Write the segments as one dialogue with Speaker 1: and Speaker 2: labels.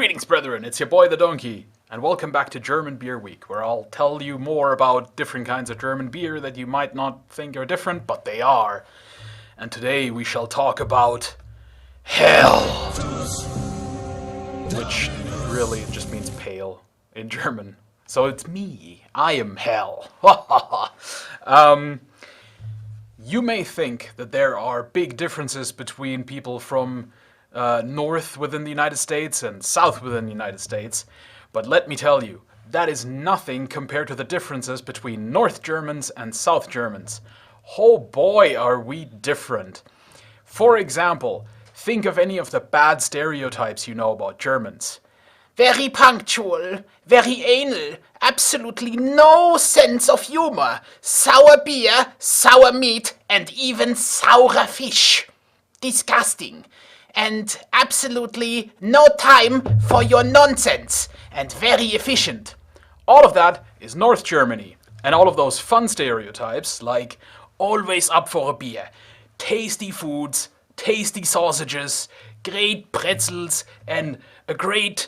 Speaker 1: Greetings, brethren, it's your boy the Donkey, and welcome back to German Beer Week, where I'll tell you more about different kinds of German beer that you might not think are different, but they are. And today we shall talk about Hell, which really just means pale in German. So it's me, I am Hell. You may think that there are big differences between people from north within the United States and south within the United States, but let me tell you, that is nothing compared to the differences between North Germans and South Germans. Oh boy, are we different. For example, think of any of the bad stereotypes you know about Germans.
Speaker 2: Very punctual, very anal, absolutely no sense of humor, sour beer, sour meat, and even sour fish. Disgusting. And absolutely no time for your nonsense, and very efficient.
Speaker 1: All of that is North Germany, and all of those fun stereotypes, like always up for a beer, tasty foods, tasty sausages, great pretzels, and a great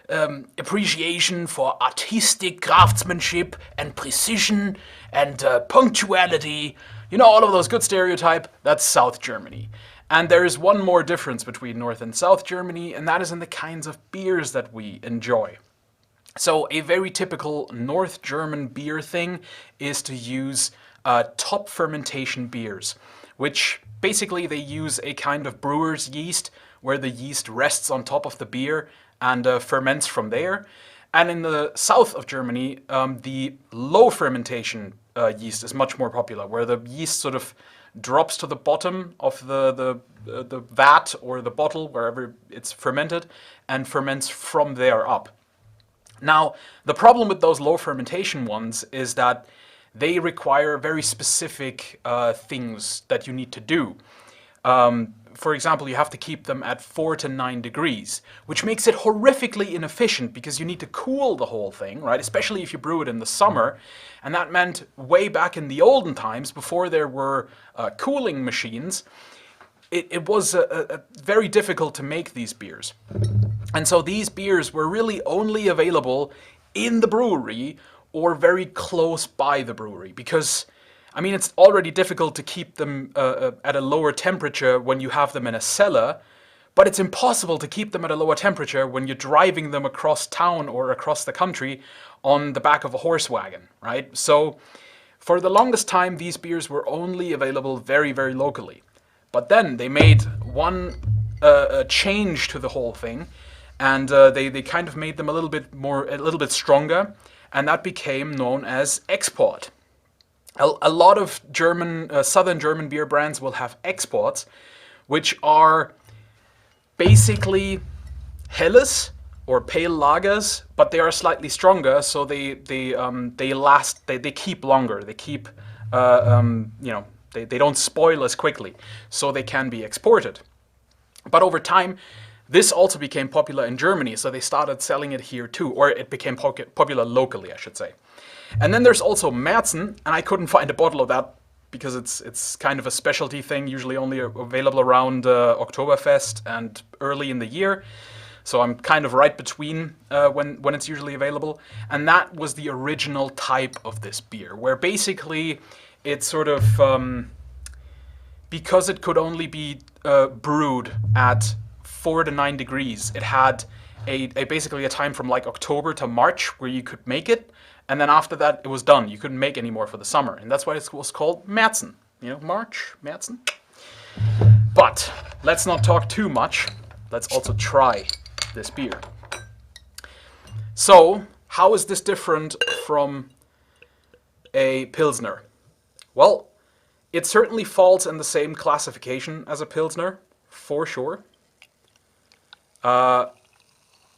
Speaker 1: appreciation for artistic craftsmanship and precision and punctuality. You know, all of those good stereotypes, that's South Germany. And there is one more difference between North and South Germany, and that is in the kinds of beers that we enjoy. So a very typical North German beer thing is to use top fermentation beers, which basically they use a kind of brewer's yeast where the yeast rests on top of the beer and ferments from there. And in the south of Germany, the low fermentation yeast is much more popular, where the yeast sort of drops to the bottom of the vat or the bottle, wherever it's fermented, and ferments from there up. Now, the problem with those low fermentation ones is that they require very specific things that you need to do. For example, you have to keep them at 4 to 9 degrees, which makes it horrifically inefficient because you need to cool the whole thing, right? Especially if you brew it in the summer. And that meant way back in the olden times, before there were cooling machines, it was very difficult to make these beers. And so these beers were really only available in the brewery or very close by the brewery because, I mean, it's already difficult to keep them at a lower temperature when you have them in a cellar, but it's impossible to keep them at a lower temperature when you're driving them across town or across the country on the back of a horse wagon, right? So for the longest time, these beers were only available very, very locally. But then they made one change to the whole thing, and they kind of made them a little bit stronger, and that became known as export. A lot of southern German beer brands will have exports, which are basically helles or pale lagers, but they are slightly stronger, so they last. They keep longer. They keep they don't spoil as quickly, so they can be exported. But over time, this also became popular in Germany, so they started selling it here too, or it became popular locally, I should say. And then there's also Märzen, and I couldn't find a bottle of that because it's kind of a specialty thing, usually only available around Oktoberfest and early in the year. So I'm kind of right between when it's usually available. And that was the original type of this beer, where basically it's sort of, because it could only be brewed at 4 to 9 degrees, it had basically a time from like October to March where you could make it. And then after that, it was done. You couldn't make any more for the summer. And that's why it was called Märzen. You know, March, Märzen. But let's not talk too much. Let's also try this beer. So, how is this different from a Pilsner? Well, it certainly falls in the same classification as a Pilsner, for sure.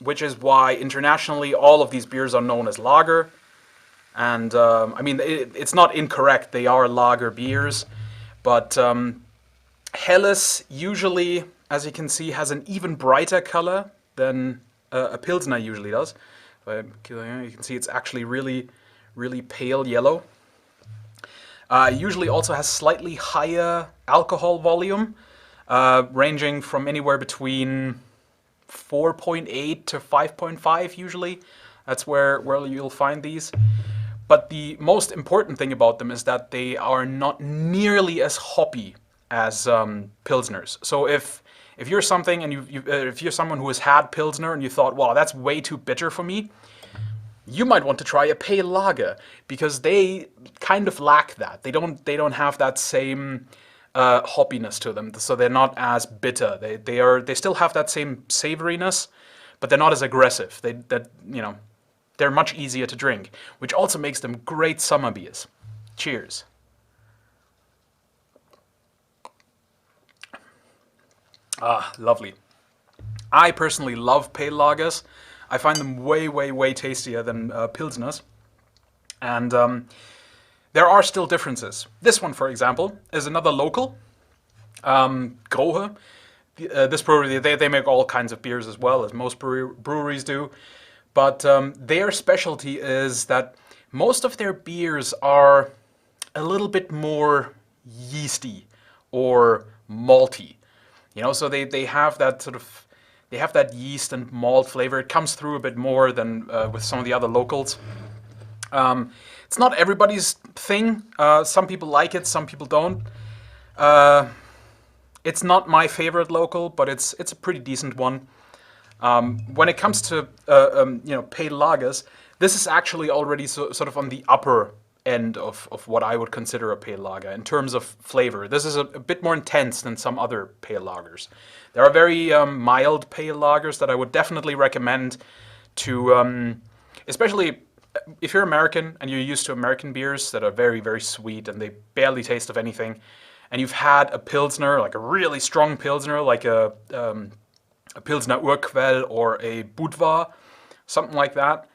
Speaker 1: Which is why internationally all of these beers are known as lager. And I mean, it's not incorrect, they are lager beers, but Helles usually, as you can see, has an even brighter color than a Pilsner usually does. You can see it's actually really, really pale yellow. Usually also has slightly higher alcohol volume, ranging from anywhere between 4.8 to 5.5 usually. That's where you'll find these. But the most important thing about them is that they are not nearly as hoppy as Pilsners. So if you're something and if you're someone who has had Pilsner and you thought, wow, that's way too bitter for me, you might want to try a pale lager because they kind of lack that. They don't have that same hoppiness to them, so they're not as bitter. They still have that same savoriness, but they're not as aggressive. They're much easier to drink, which also makes them great summer beers. Cheers. Ah, lovely. I personally love pale lagers. I find them way, way, way tastier than Pilsners. And there are still differences. This one, for example, is another local, Grohe. This brewery, they make all kinds of beers as well, as most breweries do. But their specialty is that most of their beers are a little bit more yeasty or malty. So they have that they have that yeast and malt flavor. It comes through a bit more than with some of the other locals. It's not everybody's thing. Some people like it, some people don't. It's not my favorite local, but it's a pretty decent one. When it comes to pale lagers, this is actually already sort of on the upper end of what I would consider a pale lager in terms of flavor. This is a bit more intense than some other pale lagers. There are very mild pale lagers that I would definitely recommend to, especially if you're American and you're used to American beers that are very, very sweet and they barely taste of anything, and you've had a Pilsner, like a really strong Pilsner, like a Pilsner Urquell or a Budvar, something like that,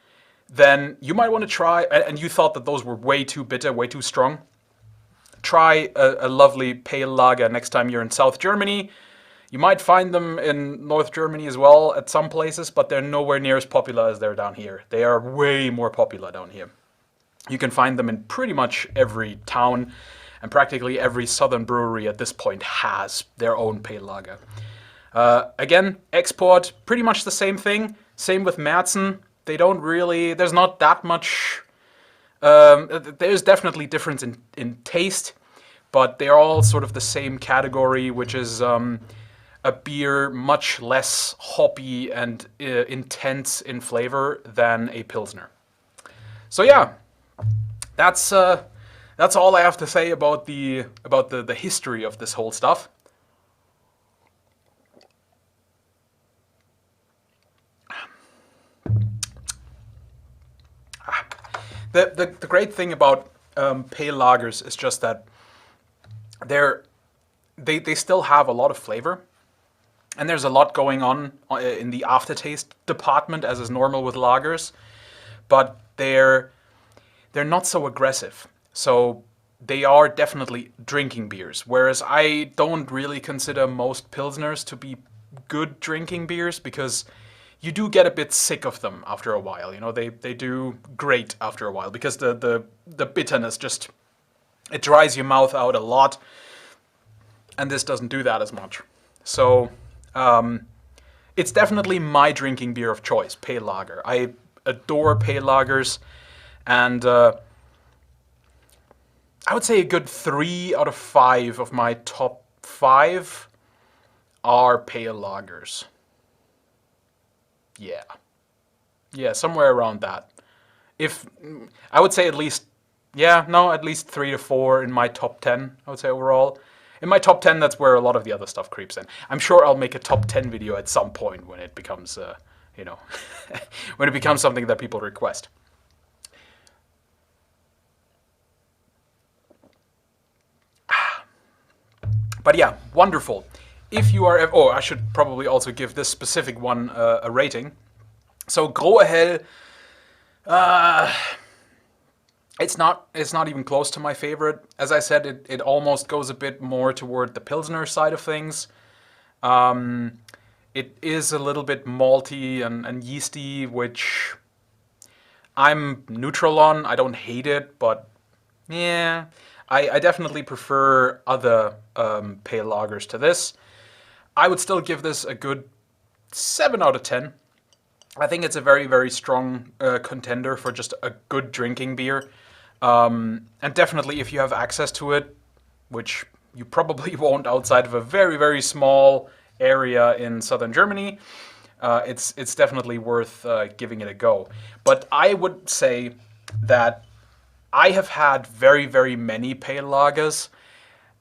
Speaker 1: then you might want to try, and you thought that those were way too bitter, way too strong, try a lovely pale lager next time you're in South Germany. You might find them in North Germany as well at some places, but they're nowhere near as popular as they're down here. They are way more popular down here. You can find them in pretty much every town, and practically every southern brewery at this point has their own pale lager. Again, export, pretty much the same thing. Same with Märzen. They don't really, there's not that much, there's definitely difference in taste, but they're all sort of the same category, which is a beer much less hoppy and intense in flavor than a Pilsner. So yeah, that's all I have to say about the history of this whole stuff. The great thing about pale lagers is just that they still have a lot of flavor, and there's a lot going on in the aftertaste department, as is normal with lagers, but they're not so aggressive. So they are definitely drinking beers, whereas I don't really consider most Pilsners to be good drinking beers because you do get a bit sick of them after a while. They do grate after a while because the bitterness just, it dries your mouth out a lot, and this doesn't do that as much. So it's definitely my drinking beer of choice, pale lager. I adore pale lagers, and I would say a good 3 out of 5 of my top 5 are pale lagers. Yeah, somewhere around that. If I would say at least 3 to 4 in my top 10, I would say overall. In my top 10, that's where a lot of the other stuff creeps in. I'm sure I'll make a top 10 video at some point when it becomes, when it becomes something that people request. But yeah, wonderful. If you are, I should probably also give this specific one a rating. So Grohe Hell, it's not even close to my favorite. As I said, it almost goes a bit more toward the Pilsner side of things. It is a little bit malty and yeasty, which I'm neutral on. I don't hate it, but yeah, I definitely prefer other pale lagers to this. I would still give this a good 7 out of 10. I think it's a very, very strong contender for just a good drinking beer. And definitely if you have access to it, which you probably won't outside of a very, very small area in southern Germany, it's definitely worth giving it a go. But I would say that I have had very, very many pale lagers,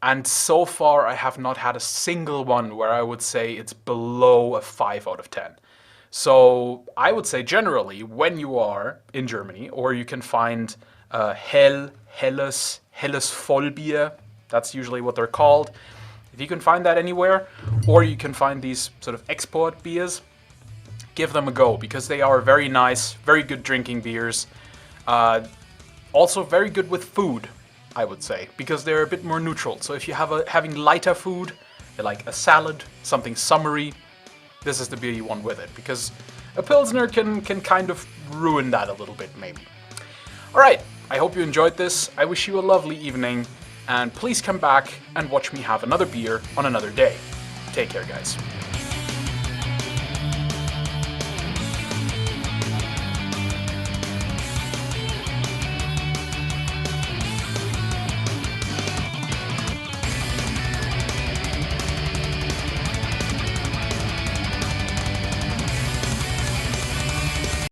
Speaker 1: and so far I have not had a single one where I would say it's below a 5 out of 10. So I would say generally, when you are in Germany, or you can find Hell, Helles Vollbier, that's usually what they're called. If you can find that anywhere, or you can find these sort of export beers, give them a go, because they are very nice, very good drinking beers. Also very good with food, I would say, because they're a bit more neutral. So if you have having lighter food, like a salad, something summery, this is the beer you want with it, because a Pilsner can kind of ruin that a little bit, maybe. Alright, I hope you enjoyed this. I wish you a lovely evening, and please come back and watch me have another beer on another day. Take care, guys.